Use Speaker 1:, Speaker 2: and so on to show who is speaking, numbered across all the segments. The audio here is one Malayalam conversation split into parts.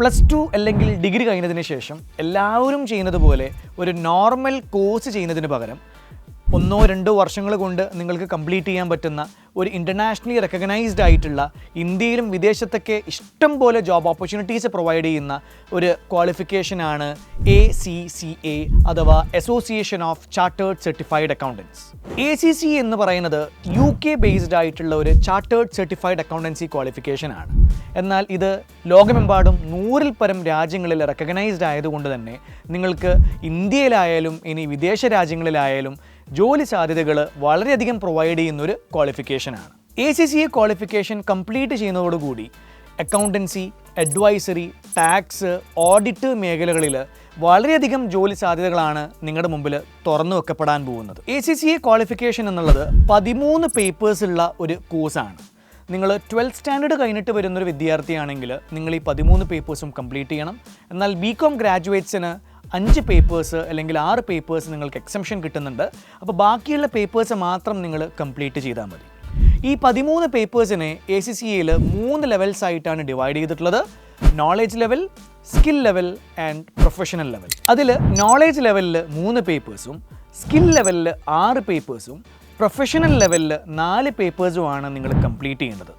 Speaker 1: +2 അല്ലെങ്കിൽ ഡിഗ്രി കഴിഞ്ഞതിന് ശേഷം എല്ലാവരും ചെയ്യുന്നത് പോലെ ഒരു നോർമൽ കോഴ്സ് ചെയ്യുന്നതിന് പകരം 1-2 വർഷങ്ങൾ കൊണ്ട് നിങ്ങൾക്ക് കംപ്ലീറ്റ് ചെയ്യാൻ പറ്റുന്ന ഒരു ഇൻ്റർനാഷണലി റെക്കഗ്നൈസ്ഡ് ആയിട്ടുള്ള ഇന്ത്യയിലും വിദേശത്തൊക്കെ ഇഷ്ടം പോലെ ജോബ് ഓപ്പർച്യൂണിറ്റീസ് പ്രൊവൈഡ് ചെയ്യുന്ന ഒരു ക്വാളിഫിക്കേഷനാണ് ACCA അഥവാ association of chartered certified accountants. ACCA എന്ന് പറയുന്നത് UK ബേസ്ഡ് ആയിട്ടുള്ള ഒരു ചാർട്ടേഡ് സർട്ടിഫൈഡ് അക്കൗണ്ടൻസി ക്വാളിഫിക്കേഷനാണ്. എന്നാൽ ഇത് ലോകമെമ്പാടും 100-ൽ പരം രാജ്യങ്ങളിൽ റെക്കഗ്നൈസ്ഡ് ആയതുകൊണ്ട് തന്നെ നിങ്ങൾക്ക് ഇന്ത്യയിലായാലും ഇനി വിദേശ രാജ്യങ്ങളിലായാലും ജോലി സാധ്യതകൾ വളരെയധികം പ്രൊവൈഡ് ചെയ്യുന്നൊരു ക്വാളിഫിക്കേഷനാണ്. ACCA ക്വാളിഫിക്കേഷൻ കംപ്ലീറ്റ് ചെയ്യുന്നതോടുകൂടി അക്കൗണ്ടൻസി, അഡ്വൈസറി, ടാക്സ്, ഓഡിറ്റ് മേഖലകളിൽ വളരെയധികം ജോലി സാധ്യതകളാണ് നിങ്ങളുടെ മുമ്പിൽ തുറന്നു വെക്കപ്പെടാൻ പോകുന്നത്. ACCA ക്വാളിഫിക്കേഷൻ എന്നുള്ളത് 13 പേപ്പേഴ്സ് ഉള്ള ഒരു കോഴ്സാണ്. നിങ്ങൾ 12th സ്റ്റാൻഡേർഡ് കഴിഞ്ഞിട്ട് വരുന്നൊരു വിദ്യാർത്ഥിയാണെങ്കിൽ നിങ്ങൾ ഈ 13 പേപ്പേഴ്സും കംപ്ലീറ്റ് ചെയ്യണം. എന്നാൽ BCom ഗ്രാജുവേറ്റ്സിന് 5 പേപ്പേഴ്സ് അല്ലെങ്കിൽ 6 പേപ്പേഴ്സ് നിങ്ങൾക്ക് എക്സംഷൻ കിട്ടുന്നുണ്ട്. അപ്പോൾ ബാക്കിയുള്ള പേപ്പേഴ്സ് മാത്രം നിങ്ങൾ കംപ്ലീറ്റ് ചെയ്താൽ മതി. ഈ 13 പേപ്പേഴ്സിനെ ACCAയിൽ 3 ലെവൽസ് ആയിട്ടാണ് ഡിവൈഡ് ചെയ്തിട്ടുള്ളത്: knowledge level, skill level and professional level. അതിൽ നോളേജ് ലെവലിൽ 3 പേപ്പേഴ്സും സ്കിൽ ലെവലിൽ 6 പേപ്പേഴ്സും പ്രൊഫഷണൽ ലെവലിൽ 4 പേപ്പേഴ്സുമാണ് നിങ്ങൾ കംപ്ലീറ്റ് ചെയ്യേണ്ടത്.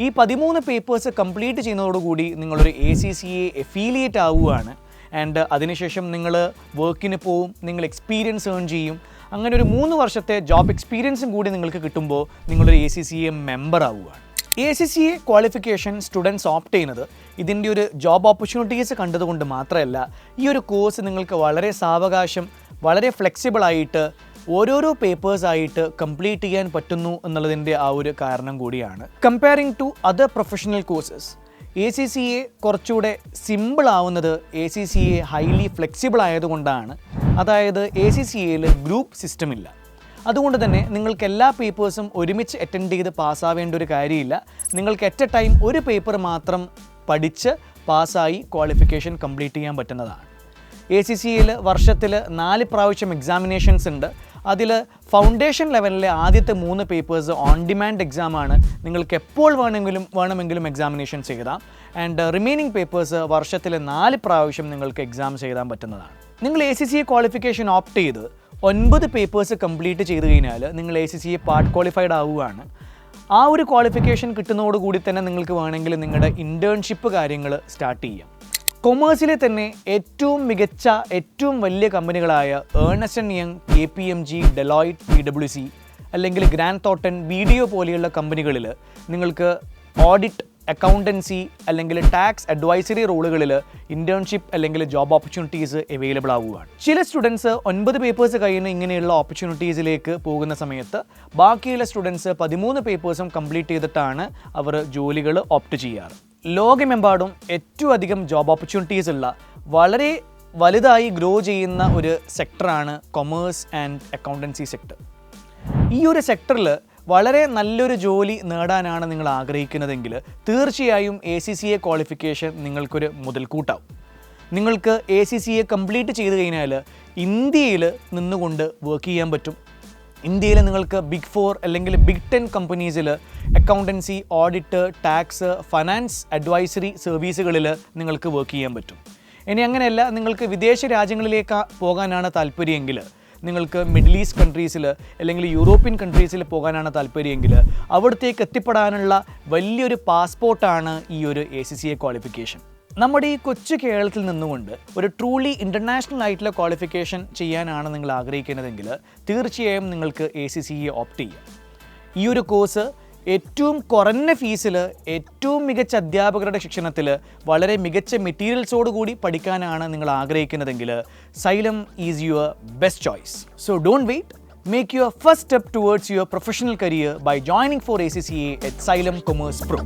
Speaker 1: ഈ 13 പേപ്പേഴ്സ് കംപ്ലീറ്റ് ചെയ്യുന്നതോടുകൂടി നിങ്ങളൊരു ACCA എഫിലിയേറ്റ് ആവുകയാണ്. ആൻഡ് അതിനുശേഷം നിങ്ങൾ വർക്കിന് പോവും, നിങ്ങൾ എക്സ്പീരിയൻസ് ഏൺ ചെയ്യും. അങ്ങനെ ഒരു 3 വർഷത്തെ ജോബ് എക്സ്പീരിയൻസും കൂടി നിങ്ങൾക്ക് കിട്ടുമ്പോൾ നിങ്ങളൊരു ACCA മെമ്പർ ആവുകയാണ്. ACCA ക്വാളിഫിക്കേഷൻ സ്റ്റുഡൻസ് ഓപ്റ്റ് ചെയ്യുന്നത് ഇതിൻ്റെ ഒരു ജോബ് ഓപ്പർച്യൂണിറ്റീസ് കണ്ടതുകൊണ്ട് മാത്രമല്ല, ഈ ഒരു കോഴ്സ് നിങ്ങൾക്ക് വളരെ സാവകാശം, വളരെ ഫ്ലെക്സിബിളായിട്ട് ഓരോരോ പേപ്പേഴ്സായിട്ട് കംപ്ലീറ്റ് ചെയ്യാൻ പറ്റുന്നു എന്നുള്ളതിൻ്റെ ആ ഒരു കാരണം കൂടിയാണ്. Comparing to other professional courses, ACCA കുറച്ചുകൂടെ സിമ്പിൾ ആവുന്നത് ACCA ഹൈലി ഫ്ലെക്സിബിൾ ആയതുകൊണ്ടാണ്. അതായത് ACCAയിൽ ഗ്രൂപ്പ് സിസ്റ്റം ഇല്ല. അതുകൊണ്ട് തന്നെ നിങ്ങൾക്ക് എല്ലാ പേപ്പേഴ്സും ഒരുമിച്ച് അറ്റൻഡ് ചെയ്ത് പാസ്സാവേണ്ട ഒരു കാര്യമില്ല. നിങ്ങൾക്ക് അറ്റ് എ ടൈം ഒരു പേപ്പർ മാത്രം പഠിച്ച് പാസ്സായി ക്വാളിഫിക്കേഷൻ കംപ്ലീറ്റ് ചെയ്യാൻ പറ്റുന്നതാണ്. ACCAയിൽ വർഷത്തിൽ 4 പ്രാവശ്യം എക്സാമിനേഷൻസ് ഉണ്ട്. അതിൽ ഫൗണ്ടേഷൻ ലെവലിലെ ആദ്യത്തെ 3 പേപ്പേഴ്സ് ഓൺ ഡിമാൻഡ് എക്സാമാണ്. നിങ്ങൾക്ക് എപ്പോൾ വേണമെങ്കിലും എക്സാമിനേഷൻസ് എഴുതാം. ആൻഡ് റിമൈനിങ് പേപ്പേഴ്സ് വർഷത്തിൽ 4 പ്രാവശ്യം നിങ്ങൾക്ക് എക്സാം എഴുതാൻ പറ്റുന്നതാണ്. നിങ്ങൾ ACCA ക്വാളിഫിക്കേഷൻ ഓപ്റ്റ് ചെയ്ത് 9 പേപ്പേഴ്സ് കംപ്ലീറ്റ് ചെയ്ത് കഴിഞ്ഞാൽ നിങ്ങൾ ACCA പാർട്ട് ക്വാളിഫൈഡ് ആവുകയാണ്. ആ ഒരു ക്വാളിഫിക്കേഷൻ കിട്ടുന്നതോടുകൂടി തന്നെ നിങ്ങൾക്ക് വേണമെങ്കിൽ നിങ്ങളുടെ ഇൻറ്റേൺഷിപ്പ് കാര്യങ്ങൾ സ്റ്റാർട്ട് ചെയ്യാം. കൊമേഴ്സിലെ തന്നെ ഏറ്റവും മികച്ച, ഏറ്റവും വലിയ കമ്പനികളായ Ernst and Young, KPMG, Deloitte, PwC അല്ലെങ്കിൽ ഗ്രാൻഡ് തോട്ടൺ, BDO പോലെയുള്ള കമ്പനികളിൽ നിങ്ങൾക്ക് ഓഡിറ്റ്, അക്കൗണ്ടൻസി അല്ലെങ്കിൽ ടാക്സ് അഡ്വൈസറി റോളുകളിൽ ഇൻറ്റേൺഷിപ്പ് അല്ലെങ്കിൽ ജോബ് ഓപ്പർച്യൂണിറ്റീസ് അവൈലബിൾ ആവുകയാണ്. ചില സ്റ്റുഡൻസ് 9 പേപ്പേഴ്സ് കഴിയുന്ന ഇങ്ങനെയുള്ള ഓപ്പർച്യൂണിറ്റീസിലേക്ക് പോകുന്ന സമയത്ത് ബാക്കിയുള്ള സ്റ്റുഡൻസ് 13 പേപ്പേഴ്സും കംപ്ലീറ്റ് ചെയ്തിട്ടാണ് അവർ ജോലികൾ ഓപ്റ്റ് ചെയ്യാറ്. ലോകമെമ്പാടും ഏറ്റവും അധികം ജോബ് ഓപ്പർച്യൂണിറ്റീസ് ഉള്ള, വളരെ വലുതായി ഗ്രോ ചെയ്യുന്ന ഒരു സെക്ടറാണ് കൊമേഴ്സ് ആൻഡ് അക്കൗണ്ടൻസി സെക്ടർ. ഈ ഒരു സെക്ടറിൽ വളരെ നല്ലൊരു ജോലി നേടാനാണ് നിങ്ങൾ ആഗ്രഹിക്കുന്നതെങ്കിൽ തീർച്ചയായും ACCA ക്വാളിഫിക്കേഷൻ നിങ്ങൾക്കൊരു മുതൽക്കൂട്ടാവും. നിങ്ങൾക്ക് ACCA കംപ്ലീറ്റ് ചെയ്ത് കഴിഞ്ഞാൽ ഇന്ത്യയിൽ നിന്നുകൊണ്ട് വർക്ക് ചെയ്യാൻ പറ്റും. ഇന്ത്യയിൽ നിങ്ങൾക്ക് Big 4 അല്ലെങ്കിൽ Big 10 കമ്പനീസിൽ accountancy, audit, tax, finance, advisory സർവീസുകളിൽ നിങ്ങൾക്ക് വർക്ക് ചെയ്യാൻ പറ്റും. ഇനി അങ്ങനെയല്ല, നിങ്ങൾക്ക് വിദേശ രാജ്യങ്ങളിലേക്ക് പോകാനാണ് താല്പര്യമെങ്കിൽ, നിങ്ങൾക്ക് മിഡിൽ ഈസ്റ്റ് കൺട്രീസിൽ അല്ലെങ്കിൽ യൂറോപ്യൻ കൺട്രീസിൽ പോകാനാണ് താല്പര്യമെങ്കിൽ അവിടത്തേക്ക് എത്തിപ്പെടാനുള്ള വലിയൊരു പാസ്പോർട്ടാണ് ഈ ഒരു ACCA ക്വാളിഫിക്കേഷൻ. നമ്മുടെ ഈ കൊച്ചു കേരളത്തിൽ നിന്നുകൊണ്ട് ഒരു ട്രൂലി ഇൻ്റർനാഷണൽ ആയിട്ടുള്ള ക്വാളിഫിക്കേഷൻ ചെയ്യാനാണ് നിങ്ങൾ ആഗ്രഹിക്കുന്നതെങ്കിൽ തീർച്ചയായും നിങ്ങൾക്ക് ACCA ഓപ്റ്റ് ചെയ്യാം. ഈ ഒരു കോഴ്സ് ഏറ്റവും കുറഞ്ഞ ഫീസിൽ, ഏറ്റവും മികച്ച അധ്യാപകരുടെ ശിക്ഷണത്തിൽ, വളരെ മികച്ച മെറ്റീരിയൽസോടുകൂടി പഠിക്കാനാണ് നിങ്ങൾ ആഗ്രഹിക്കുന്നതെങ്കിൽ Xylem is your best choice. So don't wait, make your first step towards your professional career by joining for ACCA at Xylem Commerce Pro.